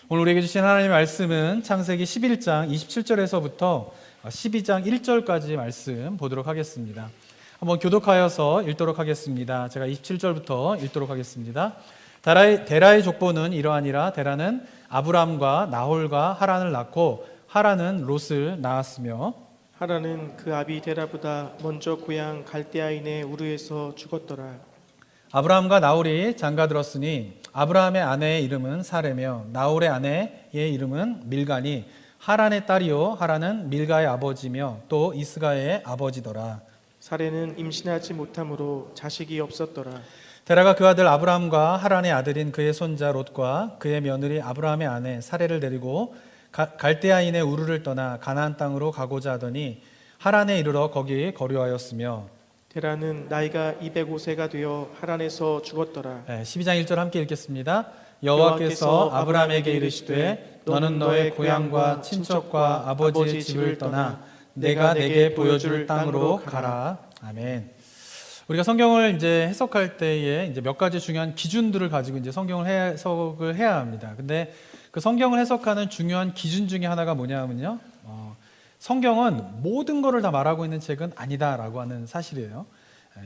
오늘 우리에게 주신 하나님의 말씀은 창세기 11장 27절에서부터 12장 1절까지 말씀 보도록 하겠습니다. 한번 교독하여서 읽도록 하겠습니다. 제가 27절부터 읽도록 하겠습니다. 데라의 족보는 이러하니라. 데라는 아브람과 나홀과 하란을 낳고 하란은 롯을 낳았으며 하란은 그 아비 데라보다 먼저 고향 갈대아인의 우르에서 죽었더라. 아브라함과 나홀이 장가들었으니 아브라함의 아내의 이름은 사레며 나홀의 아내의 이름은 밀가니 하란의 딸이요 하란은 밀가의 아버지며 또 이스가의 아버지더라. 사레는 임신하지 못함으로 자식이 없었더라. 데라가 그 아들 아브라함과 하란의 아들인 그의 손자 롯과 그의 며느리 아브라함의 아내 사레를 데리고 갈대아인의 우르를 떠나 가나안 땅으로 가고자 하더니 하란에 이르러 거기 거류하였으며 데라는 나이가 205세가 되어 하란에서 죽었더라. 12장 1절 함께 읽겠습니다. 여호와께서 아브라함에게 이르시되 너는 너의 고향과 친척과 아버지의 집을 떠나 내가 내게 보여줄 땅으로 가라. 아멘. 우리가 성경을 이제 해석할 때에 이제 몇 가지 중요한 기준들을 가지고 이제 성경을 해석을 해야 합니다. 근데 그 성경을 해석하는 중요한 기준 중에 하나가 뭐냐면요. 성경은 모든 것을 다 말하고 있는 책은 아니다라고 하는 사실이에요.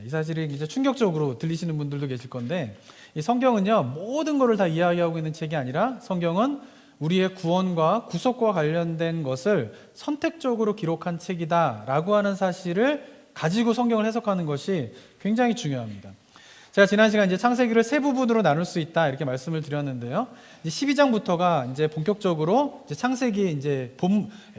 이 사실이 이제 충격적으로 들리시는 분들도 계실 건데, 이 성경은요 모든 것을 다 이야기하고 있는 책이 아니라 성경은 우리의 구원과 구속과 관련된 것을 선택적으로 기록한 책이다라고 하는 사실을 가지고 성경을 해석하는 것이 굉장히 중요합니다. 제가 지난 시간 이제 창세기를 세 부분으로 나눌 수 있다 이렇게 말씀을 드렸는데요. 이제 12장부터가 이제 본격적으로 이제 창세기 이제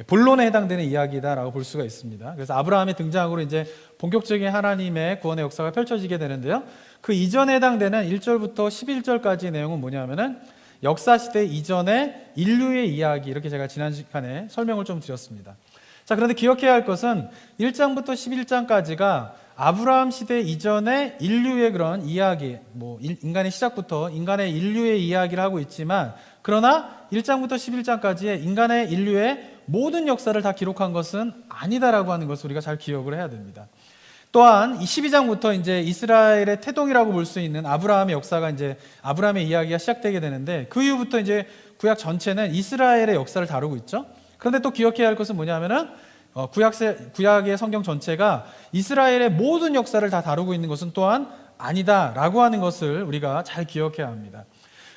본론에 해당되는 이야기다라고 볼 수가 있습니다. 그래서 아브라함의 등장으로 이제 본격적인 하나님의 구원의 역사가 펼쳐지게 되는데요. 그 이전에 해당되는 1절부터 11절까지의 내용은 뭐냐면은 역사 시대 이전의 인류의 이야기, 이렇게 제가 지난 시간에 설명을 좀 드렸습니다. 자, 그런데 기억해야 할 것은 1장부터 11장까지가 아브라함 시대 이전의 인류의 그런 이야기, 인간의 시작부터 인간의 인류의 이야기를 하고 있지만, 그러나 1장부터 11장까지의 인간의 인류의 모든 역사를 다 기록한 것은 아니다라고 하는 것을 우리가 잘 기억을 해야 됩니다. 또한 이 12장부터 이제 이스라엘의 태동이라고 볼 수 있는 아브라함의 역사가 이제 아브라함의 이야기가 시작되게 되는데, 그 이후부터 이제 구약 전체는 이스라엘의 역사를 다루고 있죠. 그런데 또 기억해야 할 것은 뭐냐면은 구약의 성경 전체가 이스라엘의 모든 역사를 다 다루고 있는 것은 또한 아니다라고 하는 것을 우리가 잘 기억해야 합니다.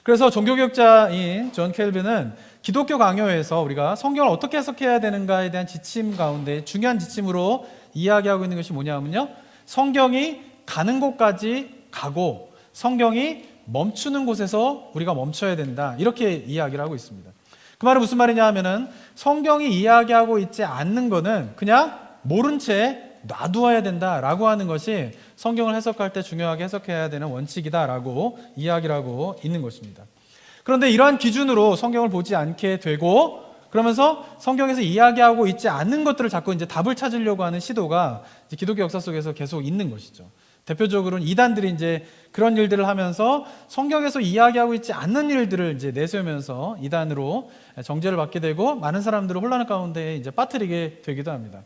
그래서 종교개혁자인 존 켈빈은 기독교 강요에서 우리가 성경을 어떻게 해석해야 되는가에 대한 지침 가운데 중요한 지침으로 이야기하고 있는 것이 뭐냐면요, 성경이 가는 곳까지 가고 성경이 멈추는 곳에서 우리가 멈춰야 된다, 이렇게 이야기를 하고 있습니다. 그 말은 무슨 말이냐 하면은 성경이 이야기하고 있지 않는 거는 그냥 모른 채 놔두어야 된다라고 하는 것이 성경을 해석할 때 중요하게 해석해야 되는 원칙이다라고 이야기를 하고 있는 것입니다. 그런데 이러한 기준으로 성경을 보지 않게 되고, 그러면서 성경에서 이야기하고 있지 않는 것들을 자꾸 이제 답을 찾으려고 하는 시도가 이제 기독교 역사 속에서 계속 있는 것이죠. 대표적으로는 이단들이 이제 그런 일들을 하면서 성경에서 이야기하고 있지 않는 일들을 이제 내세우면서 이단으로 정죄를 받게 되고 많은 사람들을 혼란 가운데 이제 빠뜨리게 되기도 합니다.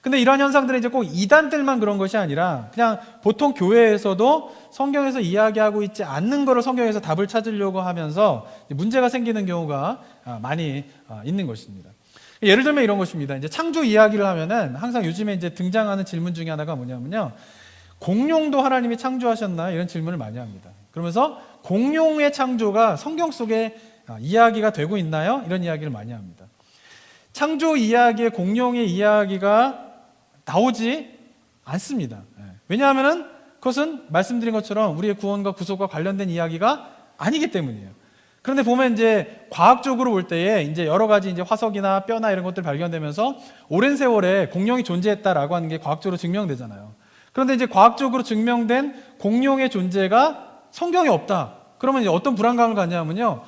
근데 이런 현상들은 이제 꼭 이단들만 그런 것이 아니라 그냥 보통 교회에서도 성경에서 이야기하고 있지 않는 것을 성경에서 답을 찾으려고 하면서 문제가 생기는 경우가 많이 있는 것입니다. 예를 들면 이런 것입니다. 이제 창조 이야기를 하면은 항상 요즘에 이제 등장하는 질문 중에 하나가 뭐냐면요, 공룡도 하나님이 창조하셨나, 이런 질문을 많이 합니다. 그러면서 공룡의 창조가 성경 속에 이야기가 되고 있나요? 이런 이야기를 많이 합니다. 창조 이야기에 공룡의 이야기가 나오지 않습니다. 왜냐하면 그것은 말씀드린 것처럼 우리의 구원과 구속과 관련된 이야기가 아니기 때문이에요. 그런데 보면 이제 과학적으로 볼 때에 이제 여러 가지 이제 화석이나 뼈나 이런 것들 발견되면서 오랜 세월에 공룡이 존재했다라고 하는 게 과학적으로 증명되잖아요. 그런데 이제 과학적으로 증명된 공룡의 존재가 성경에 없다. 그러면 이제 어떤 불안감을 갖냐면요,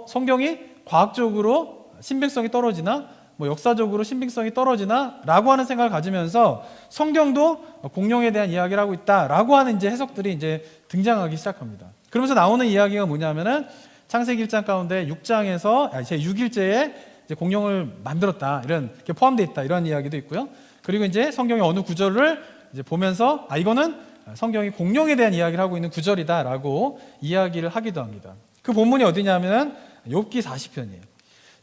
성경이 과학적으로 신빙성이 떨어지나, 역사적으로 신빙성이 떨어지나 라고 하는 생각을 가지면서 성경도 공룡에 대한 이야기를 하고 있다라고 하는 이제 해석들이 이제 등장하기 시작합니다. 그러면서 나오는 이야기가 뭐냐면은 창세기 1장 가운데 6장에서 제 6일째에 이제 공룡을 만들었다, 이런 게 포함되어 있다, 이런 이야기도 있고요. 그리고 이제 성경의 어느 구절을 이제 보면서 이거는 성경이 공룡에 대한 이야기를 하고 있는 구절이다라고 이야기를 하기도 합니다. 그 본문이 어디냐면 욥기 40편이에요.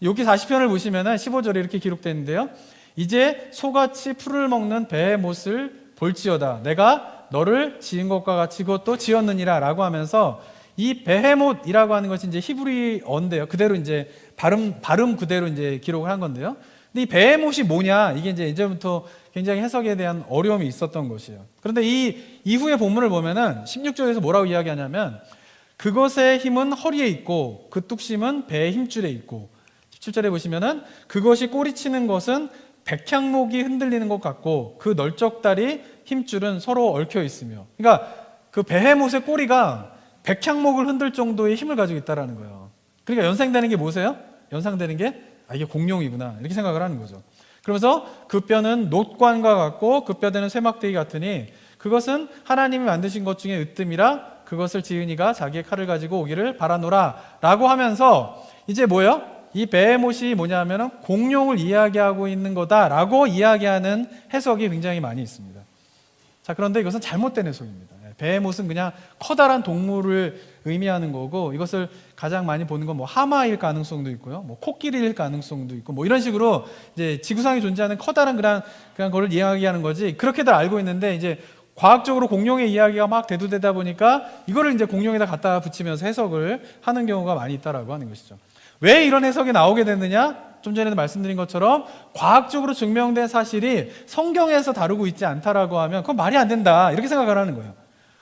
욥기 40편을 보시면 15절에 이렇게 기록되어 있는데요. 이제 소같이 풀을 먹는 배의 못을 볼지어다. 내가 너를 지은 것과 같이 그것도 지었느니라 라고 하면서 이 베헤못이라고 하는 것이 이제 히브리어인데요. 그대로 이제 발음 그대로 이제 기록을 한 건데요. 근데 이 베헤못이 뭐냐? 이게 이제 이제부터 굉장히 해석에 대한 어려움이 있었던 것이에요. 그런데 이 이후의 본문을 보면은 16절에서 뭐라고 이야기하냐면 그것의 힘은 허리에 있고 그 뚝심은 배의 힘줄에 있고 17절에 보시면은 그것이 꼬리치는 것은 백향목이 흔들리는 것 같고 그 널쩍다리 힘줄은 서로 얽혀 있으며 그러니까 그 베헤못의 꼬리가 백향목을 흔들 정도의 힘을 가지고 있다라는 거예요. 그러니까 연상되는 게 뭐세요? 연상되는 게 이게 공룡이구나 이렇게 생각을 하는 거죠. 그러면서 그 뼈는 놋관과 같고 그 뼈대는 쇠막대기 같으니 그것은 하나님이 만드신 것 중에 으뜸이라 그것을 지은이가 자기의 칼을 가지고 오기를 바라노라 라고 하면서 이제 뭐예요? 이 베헤못이 뭐냐면 공룡을 이야기하고 있는 거다라고 이야기하는 해석이 굉장히 많이 있습니다. 자, 그런데 이것은 잘못된 해석입니다. 베헤못은 그냥 커다란 동물을 의미하는 거고 이것을 가장 많이 보는 건 뭐 하마일 가능성도 있고요, 뭐 코끼리일 가능성도 있고 뭐 이런 식으로 이제 지구상에 존재하는 커다란 그런 거를 이야기하는 거지 그렇게들 알고 있는데 이제 과학적으로 공룡의 이야기가 막 대두되다 보니까 이거를 이제 공룡에다 갖다 붙이면서 해석을 하는 경우가 많이 있다라고 하는 것이죠. 왜 이런 해석이 나오게 됐느냐? 좀 전에도 말씀드린 것처럼 과학적으로 증명된 사실이 성경에서 다루고 있지 않다라고 하면 그건 말이 안 된다 이렇게 생각을 하는 거예요.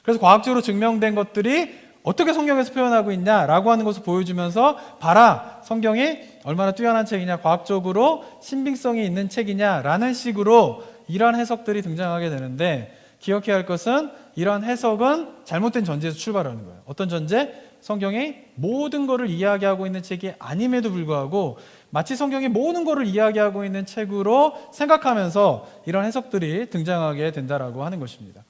그래서 과학적으로 증명된 것들이 어떻게 성경에서 표현하고 있냐라고 하는 것을 보여주면서 봐라 성경이 얼마나 뛰어난 책이냐 과학적으로 신빙성이 있는 책이냐라는 식으로 이러한 해석들이 등장하게 되는데 기억해야 할 것은 이러한 해석은 잘못된 전제에서 출발하는 거예요. 어떤 전제? 성경이 모든 것을 이야기하고 있는 책이 아님에도 불구하고 마치 성경이 모든 것을 이야기하고 있는 책으로 생각하면서 이런 해석들이 등장하게 된다라고 하는 것입니다.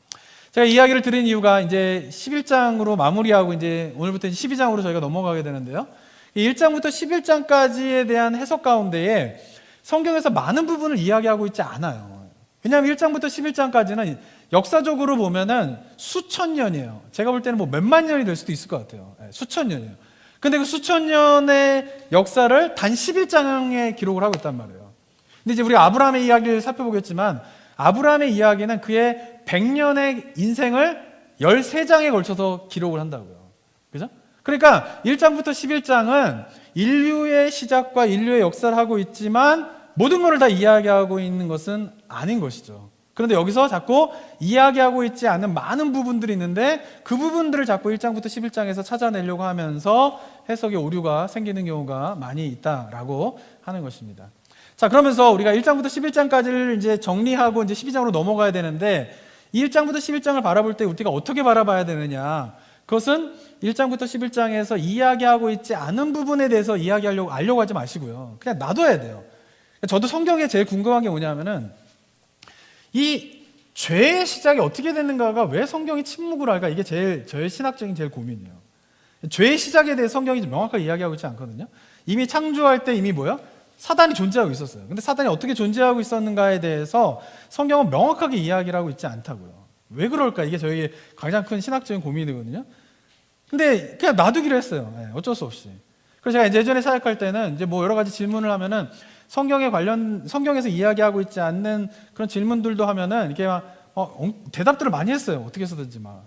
제가 이야기를 드린 이유가 이제 11장으로 마무리하고 이제 오늘부터 12장으로 저희가 넘어가게 되는데요. 1장부터 11장까지에 대한 해석 가운데에 성경에서 많은 부분을 이야기하고 있지 않아요. 왜냐하면 1장부터 11장까지는 역사적으로 보면은 수천 년이에요. 제가 볼 때는 뭐 몇만 년이 될 수도 있을 것 같아요. 수천 년이에요. 근데 그 수천 년의 역사를 단 11장에 기록을 하고 있단 말이에요. 근데 이제 우리가 아브라함의 이야기를 살펴보겠지만 아브라함의 이야기는 그의 100년의 인생을 13장에 걸쳐서 기록을 한다고요. 그죠? 그러니까 1장부터 11장은 인류의 시작과 인류의 역사를 하고 있지만 모든 것을 다 이야기하고 있는 것은 아닌 것이죠. 그런데 여기서 자꾸 이야기하고 있지 않은 많은 부분들이 있는데 그 부분들을 자꾸 1장부터 11장에서 찾아내려고 하면서 해석의 오류가 생기는 경우가 많이 있다라고 하는 것입니다. 자, 그러면서 우리가 1장부터 11장까지를 이제 정리하고 이제 12장으로 넘어가야 되는데 이 1장부터 11장을 바라볼 때 우리가 어떻게 바라봐야 되느냐? 그것은 1장부터 11장에서 이야기하고 있지 않은 부분에 대해서 알려고 하지 마시고요. 그냥 놔둬야 돼요. 저도 성경에 제일 궁금한 게 뭐냐면은 이 죄의 시작이 어떻게 됐는가가 왜 성경이 침묵을 할까? 이게 저의 신학적인 제일 고민이에요. 죄의 시작에 대해 성경이 명확하게 이야기하고 있지 않거든요. 이미 창조할 때 이미 뭐야? 사단이 존재하고 있었어요. 근데 사단이 어떻게 존재하고 있었는가에 대해서 성경은 명확하게 이야기를 하고 있지 않다고요. 왜 그럴까? 이게 저에게 가장 큰 신학적인 고민이거든요. 근데 그냥 놔두기로 했어요. 어쩔 수 없이. 그래서 제가 예전에 사역할 때는 이제 뭐 여러 가지 질문을 하면은 성경에서 이야기하고 있지 않는 그런 질문들도 하면은 이렇게 대답들을 많이 했어요. 어떻게 해서든지 막.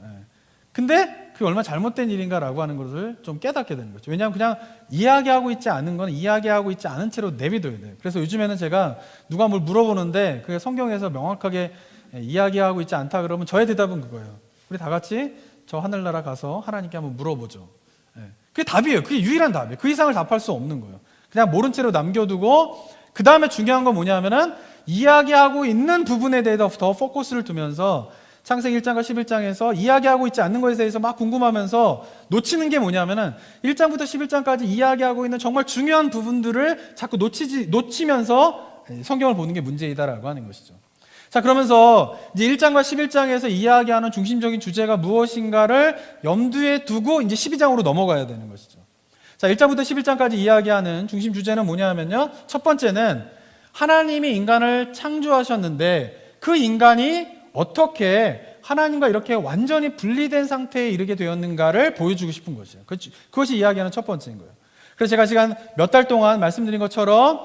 근데 그게 얼마나 잘못된 일인가라고 하는 것을 좀 깨닫게 되는 거죠. 왜냐하면 그냥 이야기하고 있지 않은 건 이야기하고 있지 않은 채로 내비둬야 돼요. 그래서 요즘에는 제가 누가 뭘 물어보는데 그게 성경에서 명확하게 이야기하고 있지 않다 그러면 저의 대답은 그거예요. 우리 다 같이 저 하늘나라 가서 하나님께 한번 물어보죠. 그게 답이에요. 그게 유일한 답이에요. 그 이상을 답할 수 없는 거예요. 그냥 모른 채로 남겨두고 그 다음에 중요한 건 뭐냐면은 이야기하고 있는 부분에 대해서 더 포커스를 두면서 창세기 1장과 11장에서 이야기하고 있지 않는 것에 대해서 막 궁금하면서 놓치는 게 뭐냐면은 1장부터 11장까지 이야기하고 있는 정말 중요한 부분들을 자꾸 놓치면서 성경을 보는 게 문제이다라고 하는 것이죠. 자, 그러면서 이제 1장과 11장에서 이야기하는 중심적인 주제가 무엇인가를 염두에 두고 이제 12장으로 넘어가야 되는 것이죠. 자, 1장부터 11장까지 이야기하는 중심 주제는 뭐냐면요. 첫 번째는 하나님이 인간을 창조하셨는데 그 인간이 어떻게 하나님과 이렇게 완전히 분리된 상태에 이르게 되었는가를 보여주고 싶은 것이에요. 그것이 이야기하는 첫 번째인 거예요. 그래서 제가 시간 몇 달 동안 말씀드린 것처럼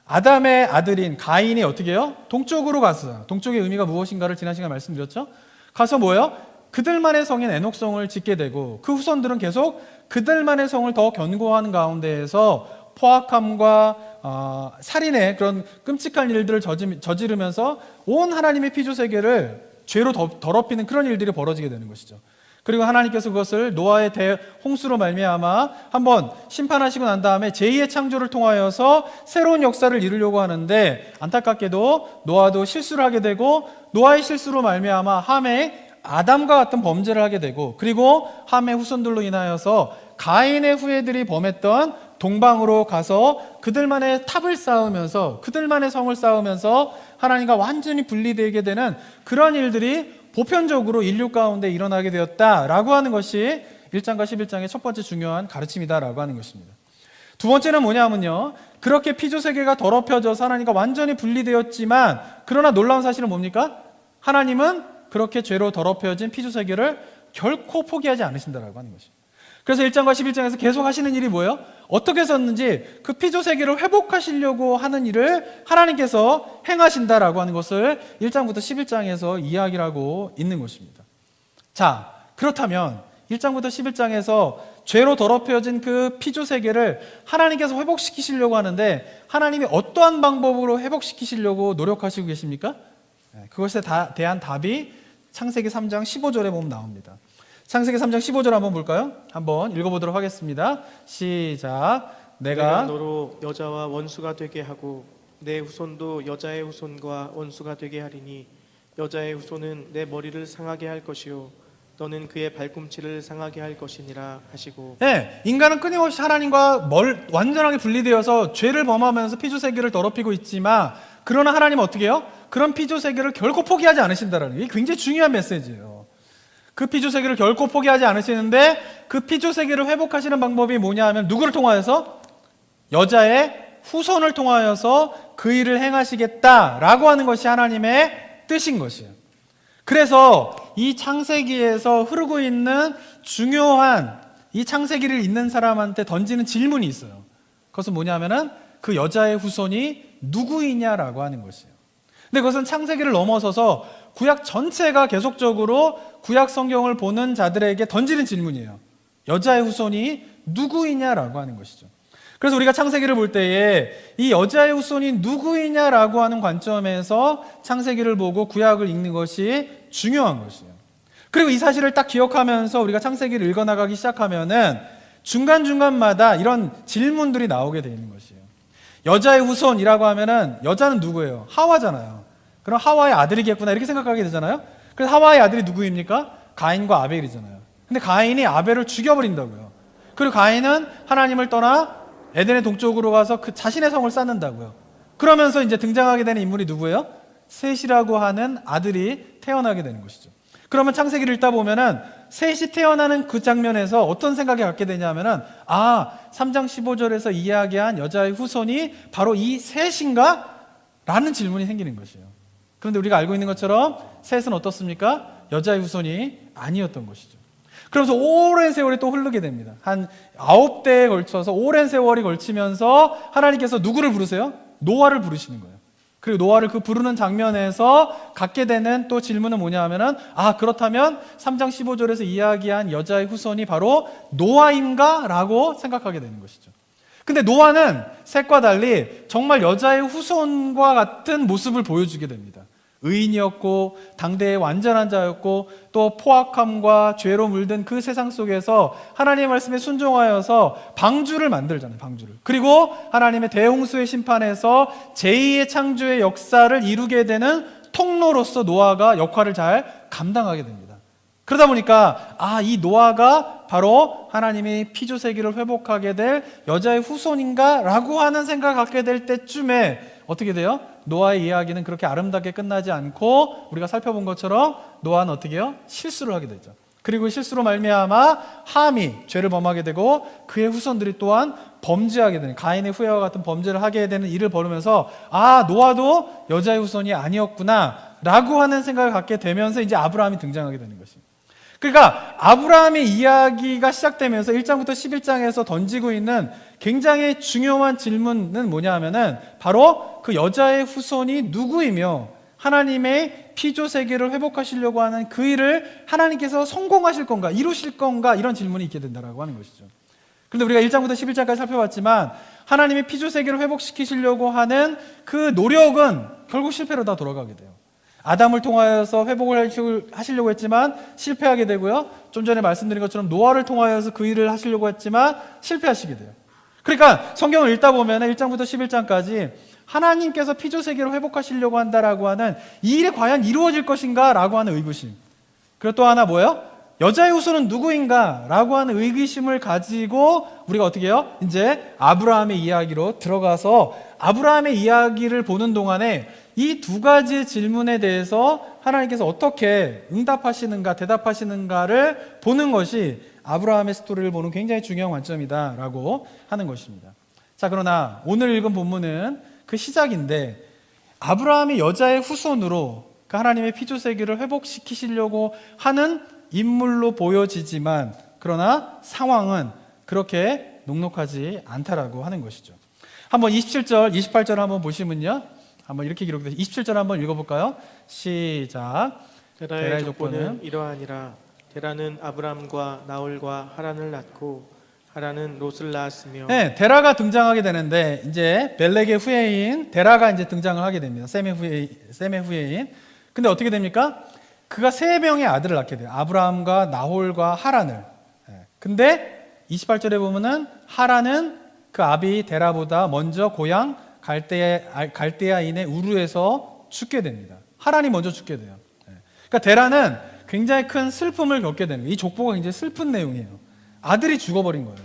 아담의 아들인 가인이 어떻게 해요? 동쪽으로 갔어요. 동쪽의 의미가 무엇인가를 지난 시간에 말씀드렸죠. 가서 뭐예요? 그들만의 성인 에녹성을 짓게 되고 그 후손들은 계속 그들만의 성을 더 견고한 가운데에서 포악함과 살인의 그런 끔찍한 일들을 저지르면서 온 하나님의 피조 세계를 죄로 더럽히는 그런 일들이 벌어지게 되는 것이죠. 그리고 하나님께서 그것을 노아의 대홍수로 말미암아 한번 심판하시고 난 다음에 제2의 창조를 통하여서 새로운 역사를 이루려고 하는데, 안타깝게도 노아도 실수를 하게 되고 노아의 실수로 말미암아 함에 아담과 같은 범죄를 하게 되고, 그리고 함의 후손들로 인하여서 가인의 후예들이 범했던 동방으로 가서 그들만의 탑을 쌓으면서 그들만의 성을 쌓으면서 하나님과 완전히 분리되게 되는 그런 일들이 보편적으로 인류 가운데 일어나게 되었다라고 하는 것이 1장과 11장의 첫 번째 중요한 가르침이다라고 하는 것입니다. 두 번째는 뭐냐면요, 그렇게 피조세계가 더럽혀져서 하나님과 완전히 분리되었지만 그러나 놀라운 사실은 뭡니까? 하나님은 그렇게 죄로 더럽혀진 피조세계를 결코 포기하지 않으신다라고 하는 것입니다. 그래서 1장과 11장에서 계속 하시는 일이 뭐예요? 어떻게 해서든지 그 피조세계를 회복하시려고 하는 일을 하나님께서 행하신다라고 하는 것을 1장부터 11장에서 이야기를 하고 있는 것입니다. 자, 그렇다면 1장부터 11장에서 죄로 더럽혀진 그 피조세계를 하나님께서 회복시키시려고 하는데 하나님이 어떠한 방법으로 회복시키시려고 노력하시고 계십니까? 그것에 대한 답이 창세기 3장 15절에 보면 나옵니다. 창세기 3장 15절 한번 볼까요? 한번 읽어보도록 하겠습니다. 시작. 내가 너로 여자와 원수가 되게 하고 내 후손도 여자의 후손과 원수가 되게 하리니 여자의 후손은 내 머리를 상하게 할 것이요 너는 그의 발꿈치를 상하게 할 것이니라 하시고. 네, 인간은 끊임없이 하나님과 완전하게 분리되어서 죄를 범하면서 피조세계를 더럽히고 있지만 그러나 하나님은 어떻게 해요? 그런 피조세계를 결코 포기하지 않으신다라는 게 굉장히 중요한 메시지예요. 그 피조세계를 결코 포기하지 않으시는데 그 피조세계를 회복하시는 방법이 뭐냐 하면 누구를 통하여서? 여자의 후손을 통하여서 그 일을 행하시겠다라고 하는 것이 하나님의 뜻인 것이에요. 그래서 이 창세기에서 흐르고 있는 중요한 이 창세기를 읽는 사람한테 던지는 질문이 있어요. 그것은 뭐냐 하면은 그 여자의 후손이 누구이냐라고 하는 것이에요. 근데 그것은 창세기를 넘어서서 구약 전체가 계속적으로 구약 성경을 보는 자들에게 던지는 질문이에요. 여자의 후손이 누구이냐라고 하는 것이죠. 그래서 우리가 창세기를 볼 때에 이 여자의 후손이 누구이냐라고 하는 관점에서 창세기를 보고 구약을 읽는 것이 중요한 것이에요. 그리고 이 사실을 딱 기억하면서 우리가 창세기를 읽어나가기 시작하면은 중간중간마다 이런 질문들이 나오게 되어 있는 것이에요. 여자의 후손이라고 하면은 여자는 누구예요? 하와잖아요. 그럼 하와의 아들이겠구나 이렇게 생각하게 되잖아요. 그래서 하와의 아들이 누구입니까? 가인과 아벨이잖아요. 근데 가인이 아벨을 죽여버린다고요. 그리고 가인은 하나님을 떠나 에덴의 동쪽으로 가서 그 자신의 성을 쌓는다고요. 그러면서 이제 등장하게 되는 인물이 누구예요? 셋이라고 하는 아들이 태어나게 되는 것이죠. 그러면 창세기를 읽다 보면은 셋이 태어나는 그 장면에서 어떤 생각이 갖게 되냐면은 3장 15절에서 이야기한 여자의 후손이 바로 이 셋인가? 라는 질문이 생기는 것이에요. 그런데 우리가 알고 있는 것처럼 셋은 어떻습니까? 여자의 후손이 아니었던 것이죠. 그러면서 오랜 세월이 또 흐르게 됩니다. 한 9대에 걸쳐서 오랜 세월이 걸치면서 하나님께서 누구를 부르세요? 노아를 부르시는 거예요. 그리고 노아를 그 부르는 장면에서 갖게 되는 또 질문은 뭐냐 하면은 그렇다면 3장 15절에서 이야기한 여자의 후손이 바로 노아인가? 라고 생각하게 되는 것이죠. 근데 노아는 셋과 달리 정말 여자의 후손과 같은 모습을 보여주게 됩니다. 의인이었고 당대의 완전한 자였고 또 포악함과 죄로 물든 그 세상 속에서 하나님의 말씀에 순종하여서 방주를 만들잖아요. 방주를. 그리고 하나님의 대홍수의 심판에서 제2의 창조의 역사를 이루게 되는 통로로서 노아가 역할을 잘 감당하게 됩니다. 그러다 보니까 이 노아가 바로 하나님이 피조세계를 회복하게 될 여자의 후손인가? 라고 하는 생각을 갖게 될 때쯤에 어떻게 돼요? 노아의 이야기는 그렇게 아름답게 끝나지 않고 우리가 살펴본 것처럼 노아는 어떻게 해요? 실수를 하게 되죠. 그리고 실수로 말미암아 함이 죄를 범하게 되고 그의 후손들이 또한 범죄하게 되는, 가인의 후예와 같은 범죄를 하게 되는 일을 벌이면서 아, 노아도 여자의 후손이 아니었구나 라고 하는 생각을 갖게 되면서 이제 아브라함이 등장하게 되는 것입니다. 그러니까 아브라함의 이야기가 시작되면서 1장부터 11장에서 던지고 있는 굉장히 중요한 질문은 뭐냐 하면은 바로 그 여자의 후손이 누구이며 하나님의 피조 세계를 회복하시려고 하는 그 일을 하나님께서 성공하실 건가, 이루실 건가, 이런 질문이 있게 된다라고 하는 것이죠. 그런데 우리가 1장부터 11장까지 살펴봤지만 하나님의 피조 세계를 회복시키시려고 하는 그 노력은 결국 실패로 다 돌아가게 돼요. 아담을 통하여서 회복을 하시려고 했지만 실패하게 되고요. 좀 전에 말씀드린 것처럼 노아를 통하여서 그 일을 하시려고 했지만 실패하시게 돼요. 그러니까 성경을 읽다 보면 1장부터 11장까지 하나님께서 피조 세계를 회복하시려고 한다라고 하는 이 일이 과연 이루어질 것인가 라고 하는 의구심, 그리고 또 하나 뭐예요? 여자의 후손은 누구인가 라고 하는 의구심을 가지고 우리가 어떻게 해요? 이제 아브라함의 이야기로 들어가서 아브라함의 이야기를 보는 동안에 이 두 가지의 질문에 대해서 하나님께서 어떻게 응답하시는가, 대답하시는가를 보는 것이 아브라함의 스토리를 보는 굉장히 중요한 관점이다라고 하는 것입니다. 자, 그러나 오늘 읽은 본문은 그 시작인데 아브라함이 여자의 후손으로 그 하나님의 피조 세계를 회복시키시려고 하는 인물로 보여지지만 그러나 상황은 그렇게 녹록하지 않다라고 하는 것이죠. 한번 27절, 28절 한번 보시면요. 한번 이렇게 기록되어 27절 한번 읽어볼까요? 시작. 데라의 족보는 이러하니라. 데라는 아브람과 나홀과 하란을 낳고 하란은 롯을 낳았으며. 네, 데라가 등장하게 되는데 이제 벨렉의 후예인 데라가 이제 등장을 하게 됩니다. 셈의 후예인. 근데 어떻게 됩니까? 그가 세 명의 아들을 낳게 돼요. 아브라함과 나홀과 하란을. 근데 28절에 보면은 하란은 그 아비 데라보다 먼저 고향 갈대아인의 우르에서 죽게 됩니다. 하란이 먼저 죽게 돼요. 그러니까 데라는 굉장히 큰 슬픔을 겪게 되는 거예요. 이 족보가 굉장히 슬픈 내용이에요. 아들이 죽어버린 거예요.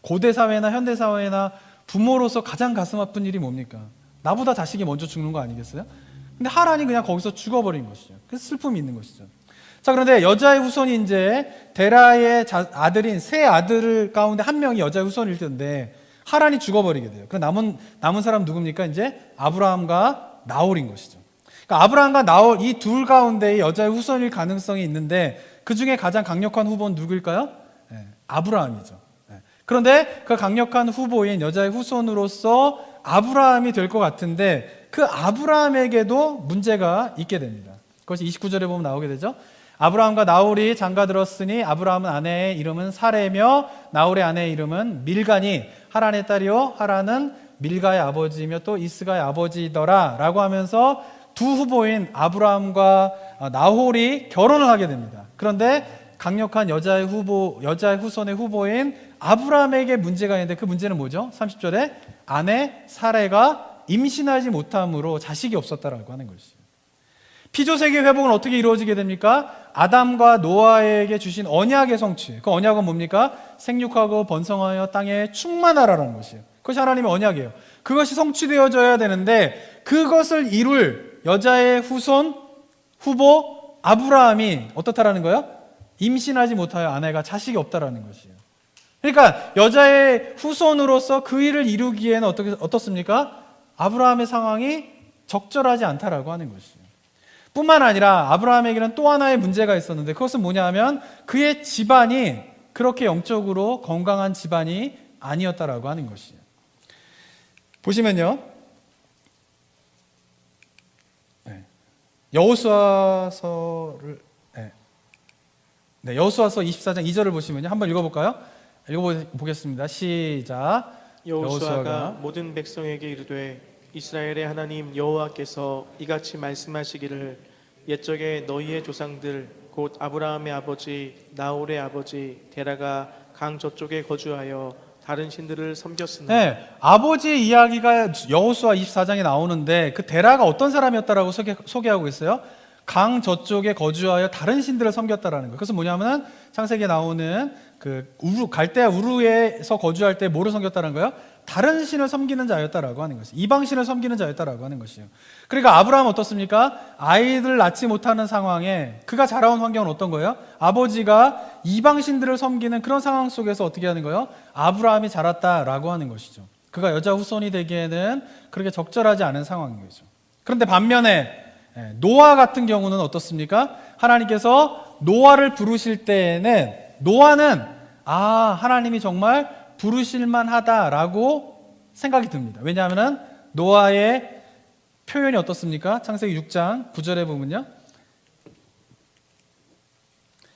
고대 사회나 현대 사회나 부모로서 가장 가슴 아픈 일이 뭡니까? 나보다 자식이 먼저 죽는 거 아니겠어요? 근데 하란이 그냥 거기서 죽어버린 것이죠. 그래서 슬픔이 있는 것이죠. 자, 그런데 여자의 후손이 이제 데라의 아들인 세 아들 가운데 한 명이 여자의 후손일 텐데 하란이 죽어버리게 돼요. 그럼 남은 사람 누굽니까? 이제 아브라함과 나홀인 것이죠. 그러니까 아브라함과 나홀 이 둘 가운데 여자의 후손일 가능성이 있는데 그 중에 가장 강력한 후보는 누구일까요? 아브라함이죠. 그런데 그 강력한 후보인 여자의 후손으로서 아브라함이 될 것 같은데 그 아브라함에게도 문제가 있게 됩니다. 그것이 29절에 보면 나오게 되죠. 아브라함과 나홀이 장가들었으니 아브라함은 아내의 이름은 사레며 나홀의 아내의 이름은 밀가니 하란의 딸이요 하란은 밀가의 아버지이며 또 이스가의 아버지더라 라고 하면서 두 후보인 아브라함과 나홀이 결혼을 하게 됩니다. 그런데 강력한 여자의 후손의 후보인 아브라함에게 문제가 있는데 그 문제는 뭐죠? 30절에 아내 사레가 임신하지 못함으로 자식이 없었다라고 하는 것이죠. 피조세계 회복은 어떻게 이루어지게 됩니까? 아담과 노아에게 주신 언약의 성취. 그 언약은 뭡니까? 생육하고 번성하여 땅에 충만하라는 것이에요. 그것이 하나님의 언약이에요. 그것이 성취되어져야 되는데 그것을 이룰 여자의 후보 아브라함이 어떻다라는 거예요? 임신하지 못하여 아내가 자식이 없다라는 것이에요. 그러니까 여자의 후손으로서 그 일을 이루기에는 어떻습니까? 아브라함의 상황이 적절하지 않다라고 하는 것이에요. 뿐만 아니라 아브라함에게는 또 하나의 문제가 있었는데 그것은 뭐냐 하면 그의 집안이 그렇게 영적으로 건강한 집안이 아니었다라고 하는 것이에요. 보시면요. 여호수아서를 여호수아서 24장 2절을 보시면요. 한번 읽어볼까요? 읽어보겠습니다. 시작. 여호수아가 모든 백성에게 이르되 이스라엘의 하나님 여호와께서 이같이 말씀하시기를 옛적에 너희의 조상들 곧 아브라함의 아버지 나홀의 아버지 데라가 강 저쪽에 거주하여 다른 신들을 섬겼으나. 아버지의 이야기가 여호수아 24장에 나오는데 그 데라가 어떤 사람이었다라고 소개하고 있어요? 강 저쪽에 거주하여 다른 신들을 섬겼다라는 거예요. 그래서 뭐냐면은 창세기에 나오는 그 갈대아 우르에서 거주할 때 뭐를 섬겼다는 거예요? 다른 신을 섬기는 자였다라고 하는 것이에요. 이방 신을 섬기는 자였다라고 하는 것이에요. 그러니까 아브라함은 어떻습니까? 아이들 낳지 못하는 상황에 그가 자라온 환경은 어떤 거예요? 아버지가 이방 신들을 섬기는 그런 상황 속에서 어떻게 하는 거예요? 아브라함이 자랐다라고 하는 것이죠. 그가 여자 후손이 되기에는 그렇게 적절하지 않은 상황인 거죠. 그런데 반면에 노아 같은 경우는 어떻습니까? 하나님께서 노아를 부르실 때에는 노아는 하나님이 정말 부르실만 하다라고 생각이 듭니다. 왜냐하면 노아의 표현이 어떻습니까? 창세기 6장 9절에 보면요,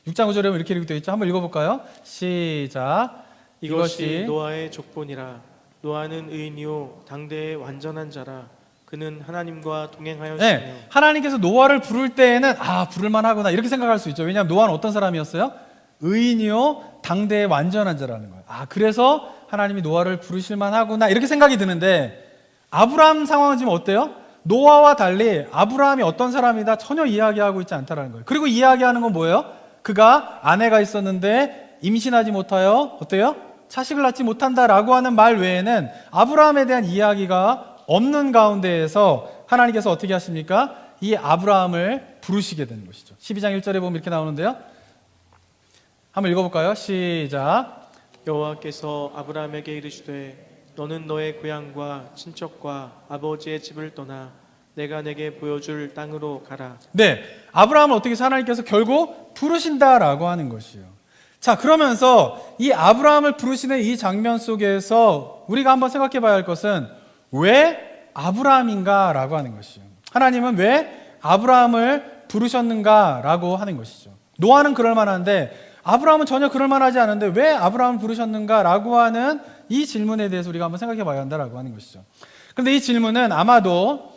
6장 9절에 보면 이렇게 되어 있죠. 한번 읽어볼까요? 시작. 이것이 노아의 족본이라. 노아는 의인이요 당대의 완전한 자라. 그는 하나님과 동행하였으며. 하나님께서 노아를 부를 때에는 부를만 하구나 이렇게 생각할 수 있죠. 왜냐하면 노아는 어떤 사람이었어요? 의인이요 당대의 완전한 자라는 거예요. 그래서 하나님이 노아를 부르실만 하구나 이렇게 생각이 드는데, 아브라함 상황은 지금 어때요? 노아와 달리 아브라함이 어떤 사람이다 전혀 이야기하고 있지 않다라는 거예요. 그리고 이야기하는 건 뭐예요? 그가 아내가 있었는데 임신하지 못하여 어때요? 자식을 낳지 못한다라고 하는 말 외에는 아브라함에 대한 이야기가 없는 가운데에서 하나님께서 어떻게 하십니까? 이 아브라함을 부르시게 되는 것이죠. 12장 1절에 보면 이렇게 나오는데요, 한번 읽어볼까요? 시작. 여호와께서 아브라함에게 이르시되 너는 너의 고향과 친척과 아버지의 집을 떠나 내가 내게 보여줄 땅으로 가라. 아브라함을 어떻게 해서 하나님께서 결국 부르신다라고 하는 것이에요. 자, 그러면서 이 아브라함을 부르시는 이 장면 속에서 우리가 한번 생각해 봐야 할 것은 왜 아브라함인가라고 하는 것이에요. 하나님은 왜 아브라함을 부르셨는가라고 하는 것이죠. 노아는 그럴 만한데 아브라함은 전혀 그럴 만하지 않은데 왜 아브라함을 부르셨는가라고 하는 이 질문에 대해서 우리가 한번 생각해 봐야 한다라고 하는 것이죠. 그런데 이 질문은 아마도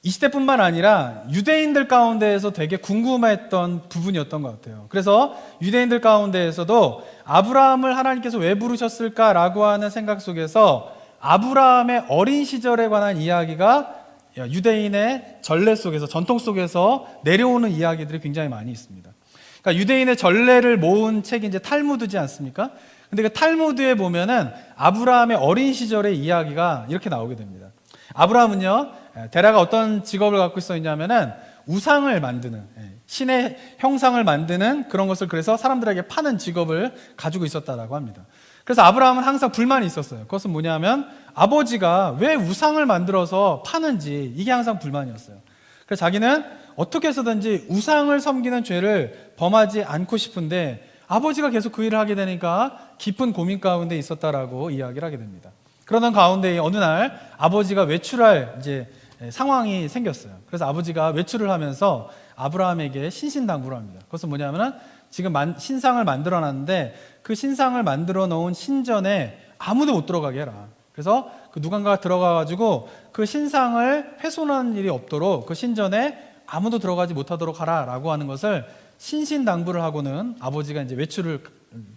이 시대뿐만 아니라 유대인들 가운데에서 되게 궁금했던 부분이었던 것 같아요. 그래서 유대인들 가운데에서도 아브라함을 하나님께서 왜 부르셨을까라고 하는 생각 속에서 아브라함의 어린 시절에 관한 이야기가 유대인의 전례 속에서, 전통 속에서 내려오는 이야기들이 굉장히 많이 있습니다. 그러니까 유대인의 전례를 모은 책이 이제 탈무드지 않습니까? 근데 그 탈무드에 보면은 아브라함의 어린 시절의 이야기가 이렇게 나오게 됩니다. 아브라함은요, 데라가 어떤 직업을 갖고 있었냐면은 우상을 만드는, 신의 형상을 만드는 그런 것을 그래서 사람들에게 파는 직업을 가지고 있었다라고 합니다. 그래서 아브라함은 항상 불만이 있었어요. 그것은 뭐냐면 아버지가 왜 우상을 만들어서 파는지, 이게 항상 불만이었어요. 그래서 자기는 어떻게 해서든지 우상을 섬기는 죄를 범하지 않고 싶은데 아버지가 계속 그 일을 하게 되니까 깊은 고민 가운데 있었다라고 이야기를 하게 됩니다. 그러던 가운데 어느 날 아버지가 외출할 이제 상황이 생겼어요. 그래서 아버지가 외출을 하면서 아브라함에게 신신당부를 합니다. 그것은 뭐냐면은 지금 신상을 만들어 놨는데 그 신상을 만들어 놓은 신전에 아무도 못 들어가게 해라. 그래서 그 누군가가 들어가 가지고 그 신상을 훼손하는 일이 없도록 그 신전에 아무도 들어가지 못하도록 하라라고 하는 것을 신신당부를 하고는 아버지가 이제 외출을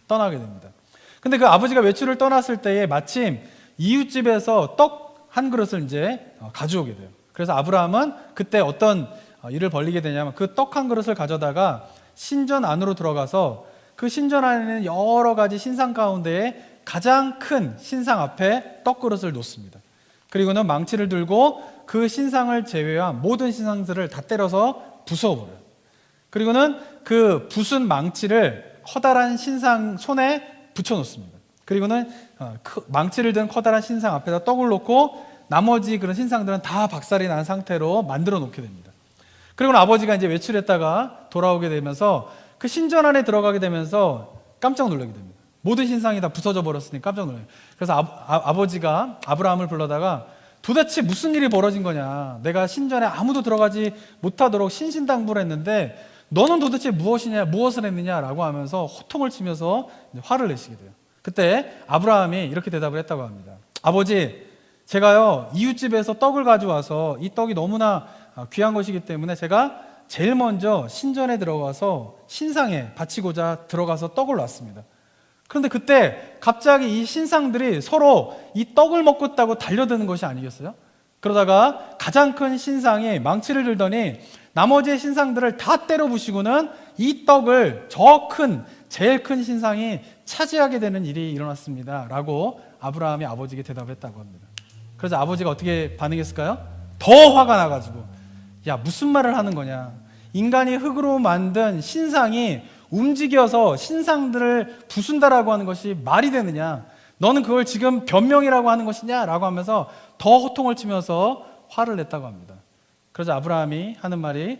떠나게 됩니다. 근데 그 아버지가 외출을 떠났을 때에 마침 이웃집에서 떡 한 그릇을 이제 가져오게 돼요. 그래서 아브라함은 그때 어떤 일을 벌이게 되냐면 그 떡 한 그릇을 가져다가 신전 안으로 들어가서 그 신전 안에는 여러 가지 신상 가운데에 가장 큰 신상 앞에 떡 그릇을 놓습니다. 그리고는 망치를 들고 그 신상을 제외한 모든 신상들을 다 때려서 부숴버려요. 그리고는 그 부순 망치를 커다란 신상 손에 붙여놓습니다. 그리고는 망치를 든 커다란 신상 앞에다 떡을 놓고 나머지 그런 신상들은 다 박살이 난 상태로 만들어 놓게 됩니다. 그리고 아버지가 이제 외출했다가 돌아오게 되면서 그 신전 안에 들어가게 되면서 깜짝 놀라게 됩니다. 모든 신상이 다 부서져 버렸으니 깜짝 놀라요. 그래서 아버지가 아브라함을 불러다가 도대체 무슨 일이 벌어진 거냐? 내가 신전에 아무도 들어가지 못하도록 신신당부를 했는데 너는 도대체 무엇을 했느냐라고 하면서 호통을 치면서 화를 내시게 돼요. 그때 아브라함이 이렇게 대답을 했다고 합니다. 아버지, 제가요 이웃집에서 떡을 가져와서 이 떡이 너무나 귀한 것이기 때문에 제가 제일 먼저 신전에 들어가서 신상에 바치고자 들어가서 떡을 놨습니다. 그런데 그때 갑자기 이 신상들이 서로 이 떡을 먹고 있다고 달려드는 것이 아니겠어요? 그러다가 가장 큰 신상이 망치를 들더니 나머지의 신상들을 다 때려 부시고는 이 떡을 저 제일 큰 신상이 차지하게 되는 일이 일어났습니다 라고 아브라함이 아버지에게 대답을 했다고 합니다. 그래서 아버지가 어떻게 반응했을까요? 더 화가 나가지고, 야, 무슨 말을 하는 거냐, 인간이 흙으로 만든 신상이 움직여서 신상들을 부순다라고 하는 것이 말이 되느냐, 너는 그걸 지금 변명이라고 하는 것이냐 라고 하면서 더 호통을 치면서 화를 냈다고 합니다. 그래서 아브라함이 하는 말이,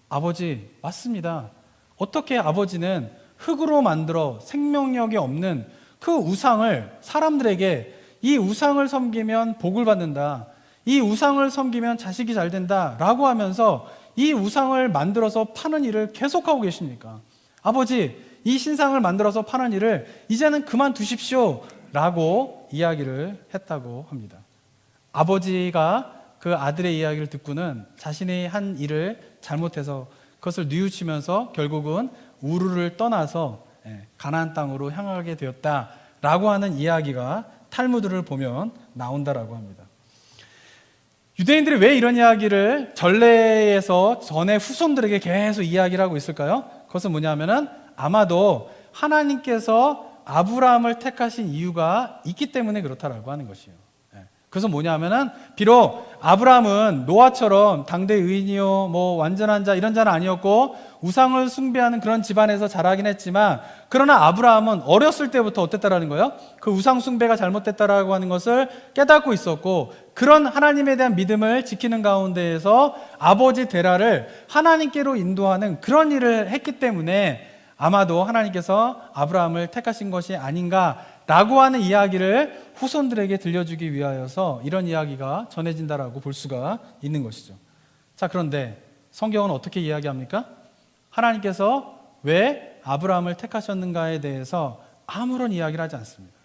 아버지, 맞습니다. 어떻게 아버지는 흙으로 만들어 생명력이 없는 그 우상을 사람들에게, 이 우상을 섬기면 복을 받는다, 이 우상을 섬기면 자식이 잘 된다 라고 하면서 이 우상을 만들어서 파는 일을 계속하고 계십니까? 아버지, 이 신상을 만들어서 파는 일을 이제는 그만두십시오 라고 이야기를 했다고 합니다. 아버지가 그 아들의 이야기를 듣고는 자신이 한 일을 잘못해서 그것을 뉘우치면서 결국은 우르를 떠나서 가나안 땅으로 향하게 되었다라고 하는 이야기가 탈무드를 보면 나온다라고 합니다. 유대인들이 왜 이런 이야기를 전례에서 전에 후손들에게 계속 이야기를 하고 있을까요? 그것은 뭐냐면은 아마도 하나님께서 아브라함을 택하신 이유가 있기 때문에 그렇다라고 하는 것이에요. 그래서 뭐냐면은 비록 아브라함은 노아처럼 당대 의인이요 완전한 자 이런 자는 아니었고 우상을 숭배하는 그런 집안에서 자라긴 했지만, 그러나 아브라함은 어렸을 때부터 어땠다라는 거예요? 그 우상 숭배가 잘못됐다라고 하는 것을 깨닫고 있었고, 그런 하나님에 대한 믿음을 지키는 가운데에서 아버지 데라를 하나님께로 인도하는 그런 일을 했기 때문에 아마도 하나님께서 아브라함을 택하신 것이 아닌가라고 하는 이야기를 후손들에게 들려주기 위하여서 이런 이야기가 전해진다라고 볼 수가 있는 것이죠. 자, 그런데 성경은 어떻게 이야기합니까? 하나님께서 왜 아브라함을 택하셨는가에 대해서 아무런 이야기를 하지 않습니다.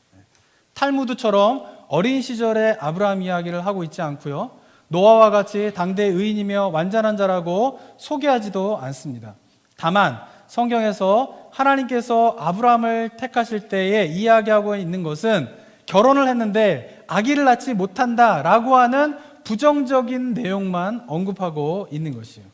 탈무드처럼 어린 시절의 아브라함 이야기를 하고 있지 않고요, 노아와 같이 당대 의인이며 완전한 자라고 소개하지도 않습니다. 다만 성경에서 하나님께서 아브라함을 택하실 때에 이야기하고 있는 것은 결혼을 했는데 아기를 낳지 못한다라고 하는 부정적인 내용만 언급하고 있는 것이에요.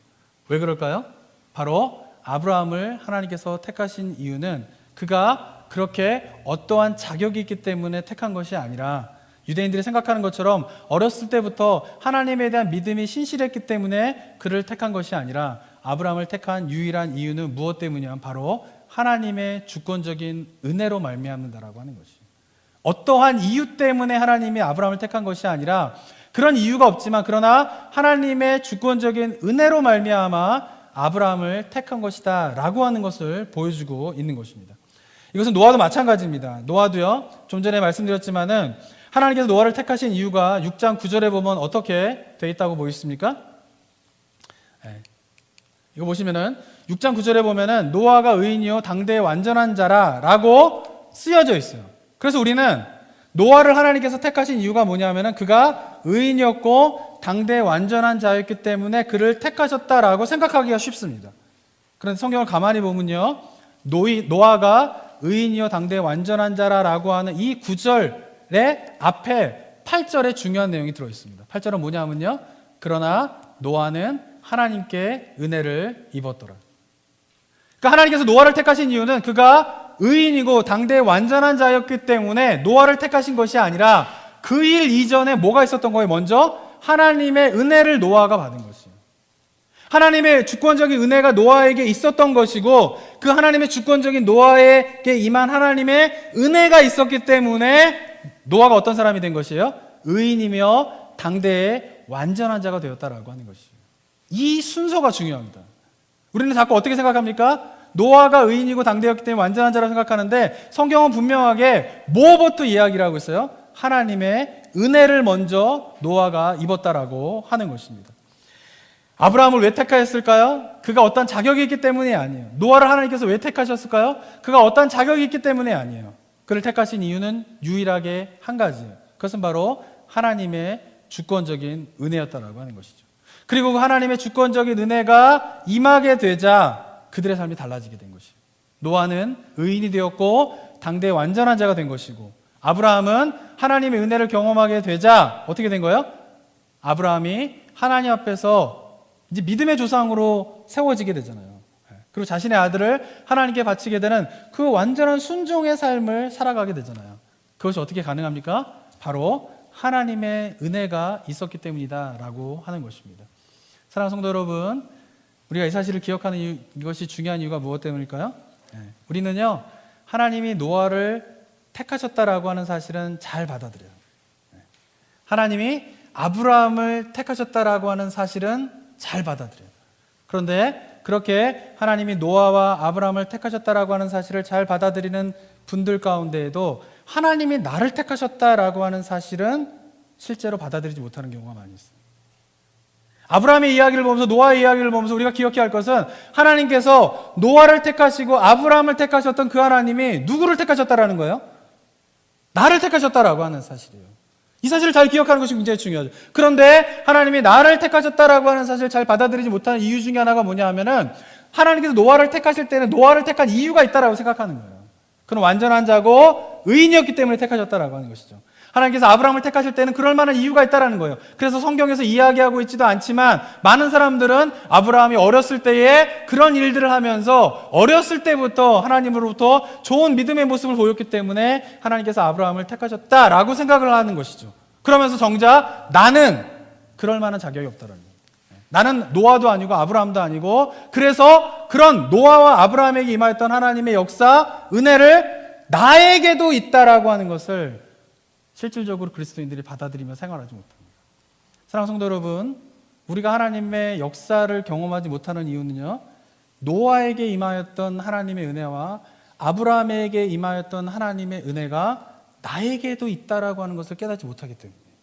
왜 그럴까요? 바로 아브라함을 하나님께서 택하신 이유는 그가 그렇게 어떠한 자격이 있기 때문에 택한 것이 아니라, 유대인들이 생각하는 것처럼 어렸을 때부터 하나님에 대한 믿음이 신실했기 때문에 그를 택한 것이 아니라, 아브라함을 택한 유일한 이유는 무엇 때문이냐면 바로 하나님의 주권적인 은혜로 말미암는다라고 하는 것이에요. 어떠한 이유 때문에 하나님이 아브라함을 택한 것이 아니라, 그런 이유가 없지만 그러나 하나님의 주권적인 은혜로 말미암아 아브라함을 택한 것이다 라고 하는 것을 보여주고 있는 것입니다. 이것은 노아도 마찬가지입니다. 노아도요, 좀 전에 말씀드렸지만은 하나님께서 노아를 택하신 이유가 6장 9절에 보면 어떻게 되어 있다고 보이십니까? 이거 보시면은 6장 9절에 보면은 노아가 의인이요 당대의 완전한 자라 라고 쓰여져 있어요. 그래서 우리는 노아를 하나님께서 택하신 이유가 뭐냐면은 그가 의인이었고 당대의 완전한 자였기 때문에 그를 택하셨다라고 생각하기가 쉽습니다. 그런데 성경을 가만히 보면요, 노아가 의인이요 당대의 완전한 자라라고 하는 이 9절의 앞에 8절에 중요한 내용이 들어있습니다. 8절은 뭐냐면요, 그러나 노아는 하나님께 은혜를 입었더라. 그러니까 하나님께서 노아를 택하신 이유는 그가 의인이고 당대의 완전한 자였기 때문에 노아를 택하신 것이 아니라 그 일 이전에 뭐가 있었던 거예요? 먼저 하나님의 은혜를 노아가 받은 것이에요. 하나님의 주권적인 은혜가 노아에게 있었던 것이고, 그 하나님의 주권적인 노아에게 임한 하나님의 은혜가 있었기 때문에 노아가 어떤 사람이 된 것이에요? 의인이며 당대의 완전한 자가 되었다라고 하는 것이에요. 이 순서가 중요합니다. 우리는 자꾸 어떻게 생각합니까? 노아가 의인이고 당대였기 때문에 완전한 자라고 생각하는데, 성경은 분명하게 뭐부터 이야기를 하고 있어요? 하나님의 은혜를 먼저 노아가 입었다라고 하는 것입니다. 아브라함을 왜 택하셨을까요? 그가 어떤 자격이 있기 때문이 아니에요. 노아를 하나님께서 왜 택하셨을까요? 그가 어떤 자격이 있기 때문이 아니에요. 그를 택하신 이유는 유일하게 한 가지예요. 그것은 바로 하나님의 주권적인 은혜였다라고 하는 것이죠. 그리고 그 하나님의 주권적인 은혜가 임하게 되자 그들의 삶이 달라지게 된 것이에요. 노아는 의인이 되었고 당대의 완전한 자가 된 것이고, 아브라함은 하나님의 은혜를 경험하게 되자 어떻게 된 거예요? 아브라함이 하나님 앞에서 이제 믿음의 조상으로 세워지게 되잖아요. 그리고 자신의 아들을 하나님께 바치게 되는 그 완전한 순종의 삶을 살아가게 되잖아요. 그것이 어떻게 가능합니까? 바로 하나님의 은혜가 있었기 때문이다라고 하는 것입니다. 사랑하는 성도 여러분, 우리가 이 사실을 기억하는 이것이 중요한 이유가 무엇 때문일까요? 우리는요, 하나님이 노아를 택하셨다라고 하는 사실은 잘 받아들여요. 하나님이 아브라함을 택하셨다라고 하는 사실은 잘 받아들여요. 그런데 그렇게 하나님이 노아와 아브라함을 택하셨다라고 하는 사실을 잘 받아들이는 분들 가운데에도 하나님이 나를 택하셨다라고 하는 사실은 실제로 받아들이지 못하는 경우가 많이 있어요. 아브라함의 이야기를 보면서, 노아의 이야기를 보면서 우리가 기억해야 할 것은 하나님께서 노아를 택하시고 아브라함을 택하셨던 그 하나님이 누구를 택하셨다라는 거예요? 나를 택하셨다라고 하는 사실이에요. 이 사실을 잘 기억하는 것이 굉장히 중요하죠. 그런데 하나님이 나를 택하셨다라고 하는 사실을 잘 받아들이지 못하는 이유 중에 하나가 뭐냐 하면은, 하나님께서 노아를 택하실 때는 노아를 택한 이유가 있다라고 생각하는 거예요. 그는 완전한 자고 의인이었기 때문에 택하셨다라고 하는 것이죠. 하나님께서 아브라함을 택하실 때는 그럴 만한 이유가 있다라는 거예요. 그래서 성경에서 이야기하고 있지도 않지만 많은 사람들은 아브라함이 어렸을 때에 그런 일들을 하면서 어렸을 때부터 하나님으로부터 좋은 믿음의 모습을 보였기 때문에 하나님께서 아브라함을 택하셨다라고 생각을 하는 것이죠. 그러면서 정작 나는 그럴 만한 자격이 없다라는 거예요. 나는 노아도 아니고 아브라함도 아니고, 그래서 그런 노아와 아브라함에게 임하였던 하나님의 역사, 은혜를 나에게도 있다라고 하는 것을 실질적으로 그리스도인들이 받아들이며 생활하지 못합니다. 사랑하는 성도 여러분, 우리가 하나님의 역사를 경험하지 못하는 이유는요, 노아에게 임하였던 하나님의 은혜와 아브라함에게 임하였던 하나님의 은혜가 나에게도 있다라고 하는 것을 깨닫지 못하기 때문이에요.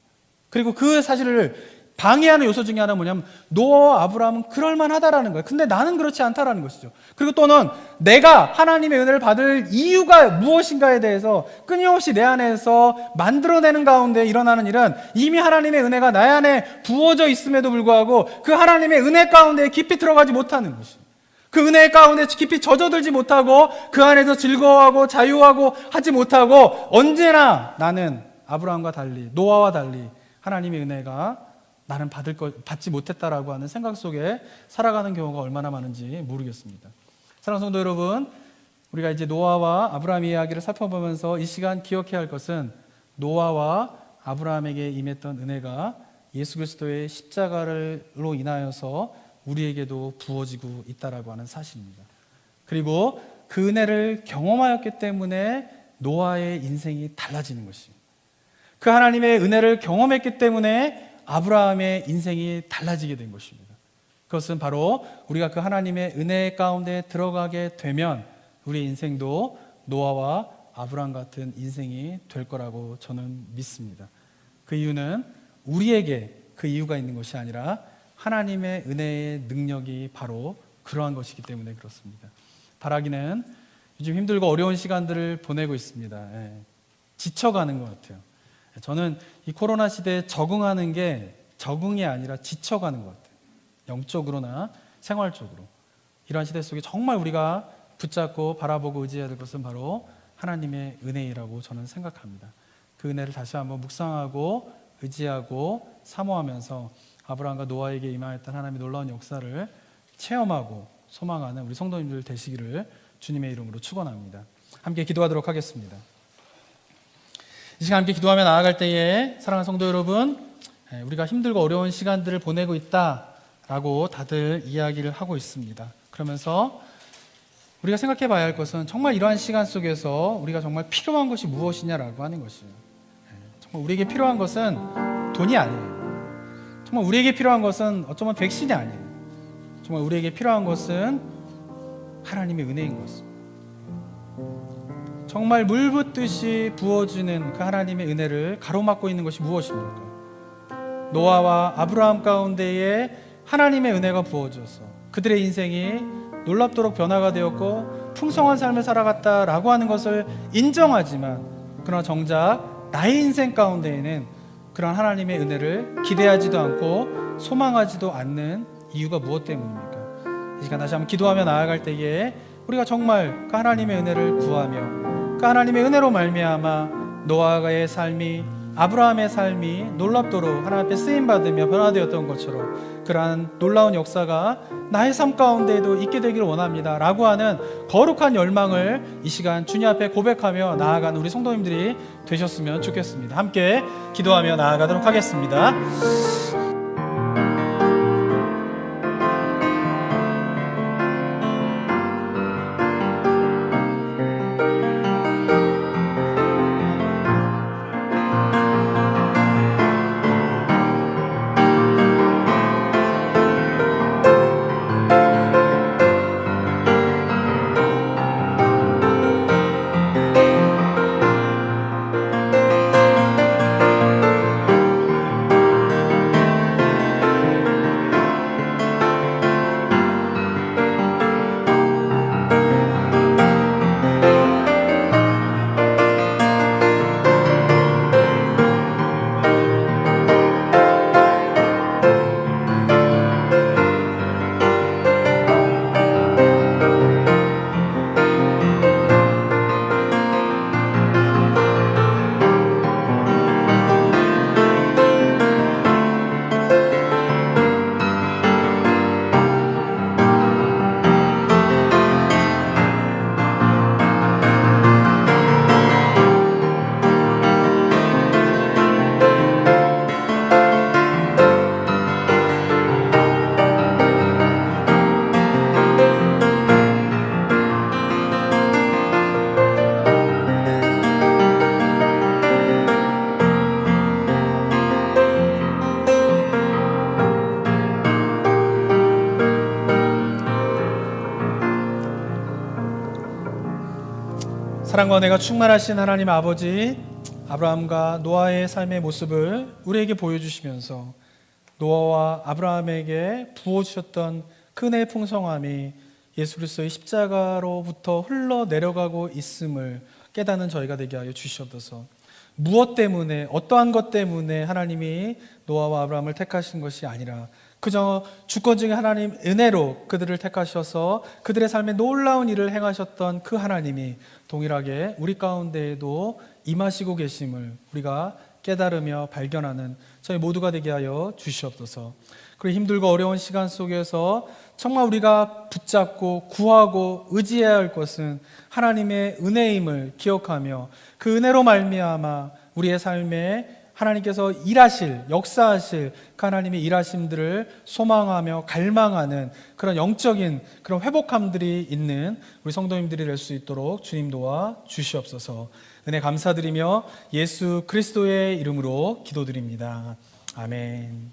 그리고 그 사실을 방해하는 요소 중에 하나는 뭐냐면, 노아와 아브라함은 그럴만하다라는 거예요. 근데 나는 그렇지 않다라는 것이죠. 그리고 또는 내가 하나님의 은혜를 받을 이유가 무엇인가에 대해서 끊임없이 내 안에서 만들어내는 가운데 일어나는 일은, 이미 하나님의 은혜가 내 안에 부어져 있음에도 불구하고 그 하나님의 은혜 가운데 깊이 들어가지 못하는 것이에요. 그 은혜 가운데 깊이 젖어들지 못하고 그 안에서 즐거워하고 자유하고 하지 못하고, 언제나 나는 아브라함과 달리, 노아와 달리 하나님의 은혜가 나는 받지 못했다라고 하는 생각 속에 살아가는 경우가 얼마나 많은지 모르겠습니다. 사랑하는 성도 여러분, 우리가 이제 노아와 아브라함의 이야기를 살펴보면서 이 시간 기억해야 할 것은, 노아와 아브라함에게 임했던 은혜가 예수 그리스도의 십자가로 인하여서 우리에게도 부어지고 있다라고 하는 사실입니다. 그리고 그 은혜를 경험하였기 때문에 노아의 인생이 달라지는 것입니다. 그 하나님의 은혜를 경험했기 때문에 아브라함의 인생이 달라지게 된 것입니다. 그것은 바로 우리가 그 하나님의 은혜 가운데 들어가게 되면 우리의 인생도 노아와 아브라함 같은 인생이 될 거라고 저는 믿습니다. 그 이유는 우리에게 그 이유가 있는 것이 아니라 하나님의 은혜의 능력이 바로 그러한 것이기 때문에 그렇습니다. 바라기는 요즘 힘들고 어려운 시간들을 보내고 있습니다. 지쳐가는 것 같아요. 저는 이 코로나 시대에 적응하는 게 적응이 아니라 지쳐가는 것 같아요. 영적으로나 생활적으로. 이러한 시대 속에 정말 우리가 붙잡고 바라보고 의지해야 될 것은 바로 하나님의 은혜이라고 저는 생각합니다. 그 은혜를 다시 한번 묵상하고 의지하고 사모하면서 아브라함과 노아에게 임하였던 하나님의 놀라운 역사를 체험하고 소망하는 우리 성도님들 되시기를 주님의 이름으로 축원합니다. 함께 기도하도록 하겠습니다. 이 시간 함께 기도하며 나아갈 때에 사랑하는 성도 여러분, 우리가 힘들고 어려운 시간들을 보내고 있다라고 다들 이야기를 하고 있습니다. 그러면서 우리가 생각해 봐야 할 것은, 정말 이러한 시간 속에서 우리가 정말 필요한 것이 무엇이냐라고 하는 것이에요. 정말 우리에게 필요한 것은 돈이 아니에요. 정말 우리에게 필요한 것은 어쩌면 백신이 아니에요. 정말 우리에게 필요한 것은 하나님의 은혜인 것입니다. 정말 물 붓듯이 부어주는 그 하나님의 은혜를 가로막고 있는 것이 무엇입니까? 노아와 아브라함 가운데에 하나님의 은혜가 부어져서 그들의 인생이 놀랍도록 변화가 되었고 풍성한 삶을 살아갔다라고 하는 것을 인정하지만, 그러나 정작 나의 인생 가운데에는 그런 하나님의 은혜를 기대하지도 않고 소망하지도 않는 이유가 무엇 때문입니까? 이 시간 다시 한번 기도하며 나아갈 때에 우리가 정말 그 하나님의 은혜를 구하며 그 하나님의 은혜로 말미암아 노아의 삶이 아브라함의 삶이 놀랍도록 하나님 앞에 쓰임받으며 변화되었던 것처럼 그러한 놀라운 역사가 나의 삶 가운데에도 있게 되기를 원합니다 라고 하는 거룩한 열망을 이 시간 주님 앞에 고백하며 나아가는 우리 성도님들이 되셨으면 좋겠습니다. 함께 기도하며 나아가도록 하겠습니다. 사랑과 은혜가 충만하신 하나님 아버지, 아브라함과 노아의 삶의 모습을 우리에게 보여주시면서 노아와 아브라함에게 부어주셨던 그 은혜의 풍성함이 예수 그리스도의 십자가로부터 흘러내려가고 있음을 깨닫는 저희가 되게 하여 주시옵소서. 무엇 때문에, 어떠한 것 때문에 하나님이 노아와 아브라함을 택하신 것이 아니라 그저 주권 중에 하나님 은혜로 그들을 택하셔서 그들의 삶에 놀라운 일을 행하셨던 그 하나님이 동일하게 우리 가운데에도 임하시고 계심을 우리가 깨달으며 발견하는 저희 모두가 되게 하여 주시옵소서. 그리고 힘들고 어려운 시간 속에서 정말 우리가 붙잡고 구하고 의지해야 할 것은 하나님의 은혜임을 기억하며 그 은혜로 말미암아 우리의 삶에 하나님께서 일하실, 역사하실 그 하나님의 일하심들을 소망하며 갈망하는 그런 영적인 그런 회복함들이 있는 우리 성도님들이 될 수 있도록 주님 도와 주시옵소서. 은혜 감사드리며 예수 그리스도의 이름으로 기도드립니다. 아멘.